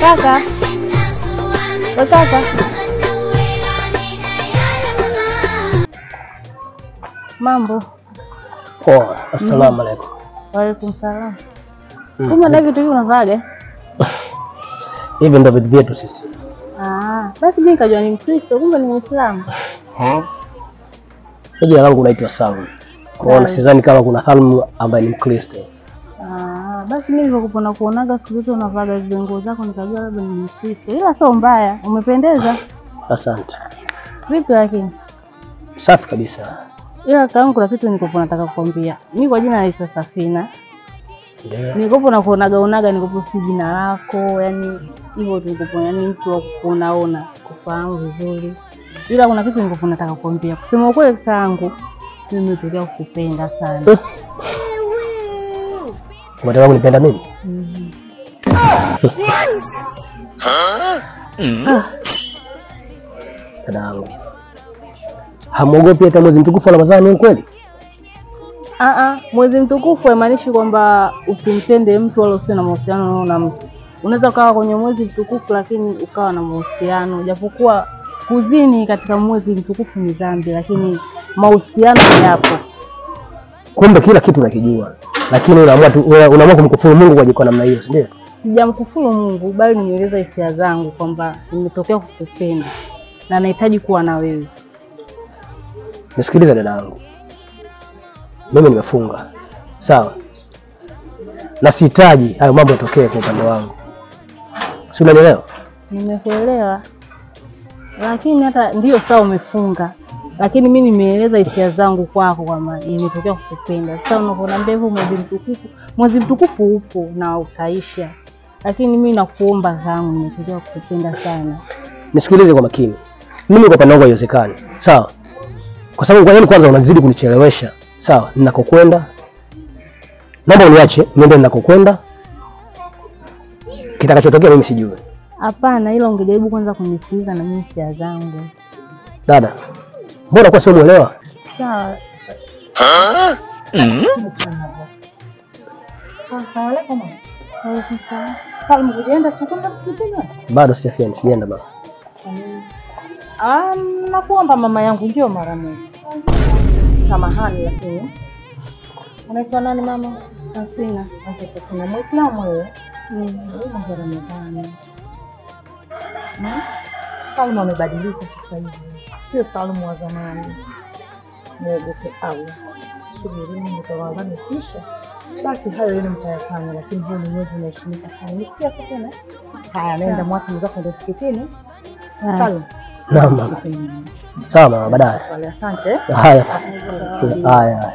Kaka. Kaka. Mambo. Poa. Assalamu alaikum. Wa alaikum salam. Kumbe na vitu hivi unavaga? Hivi ndio vitu vyetu sisi. Basi mimi nikajua ni Mkristo, kumbe ni Muislamu. Jina langu naitwa Salum. Kwaona sidhani kama kuna Salum ambaye ni Mkristo. Basi mimi nilipopona kuonaga siku zote unavaga zile nguo zako nikajua labda ni Mkristo. Ila sio mbaya, umependeza. Asante. Vipi lakini? Safi kabisa. Ila kama kuna kitu nilipopona nataka kukwambia. Mimi kwa jina naitwa Safina. Ndio. Nilipopona kuonaga nilipopona si jina lako, yani hivyo nilipopona yani mtu wa kuonaona, kufahamu vizuri. Ila kuna kitu nilipopona nataka kukwambia. Kusema ukweli sangu mimi nimetokea kukupenda sana. Unataka kunipenda mimi? Dadangu. Hamuogopi hata mwezi mtukufu wa Ramadhani kweli? Mwezi mtukufu haimaanishi kwamba usimpende mtu wala usiwe na mahusiano na mtu. Unaweza ukawa kwenye mwezi mtukufu lakini ukawa na mahusiano. Japokuwa kuzini katika mwezi mtukufu ni dhambi, lakini mahusiano yapo. Kumbe kila kitu unakijua. Lakini unaamua kumkufuru Mungu kwa namna hiyo, si ndio? Sijamkufuru Mungu, bali nimeeleza hisia zangu kwamba nimetokea kukupenda na nahitaji kuwa na wewe. Nisikilize dadangu. Mimi nimefunga. Sawa? Na sihitaji hayo mambo yatokee kwa upande wangu. Si unanielewa? Nimekuelewa. Lakini hata ndio sawa umefunga. Lakini mimi nimeeleza hisia zangu kwako kwamba nimetokea kukupenda. Sasa unaponaambia hivyo mwezi mtukufu upo na utaisha. Lakini mimi nakuomba zangu nimetokea kukupenda sana. Nisikilize kwa makini. Mimi kwa upande wangu haiwezekani. Sawa? Kwa sababu kwa nini kwanza unazidi kunichelewesha? Sawa, ninakokwenda. Naomba uniache niende ninakokwenda. Kitakachotokea mimi sijui. Hapana, ila ungejaribu kwanza kunisikiliza na mimi hisia zangu. Dada, mbona kwa sio muelewa? Sawa. Bado sijafika, sijaenda baba. Nakuomba mama yangu njoo mara moja. Samahani lakini. Unaitwa nani mama? Safina. Sasa kuna Muislamu wewe. Mungu Ramadhani. Salmu amebadilika sasa hivi. Sio Salmu wa zamani. Mwogope Allah. Subirini mtawazani kisha. Basi hayo yenu mtayafanya, lakini hiyo ni mwezi unaheshimika sana. Nisikia tena. Haya, nenda mwaka mzako ndio msikitini. Salmu. Naam. Sawa, baadaye. Asante. Haya. Haya.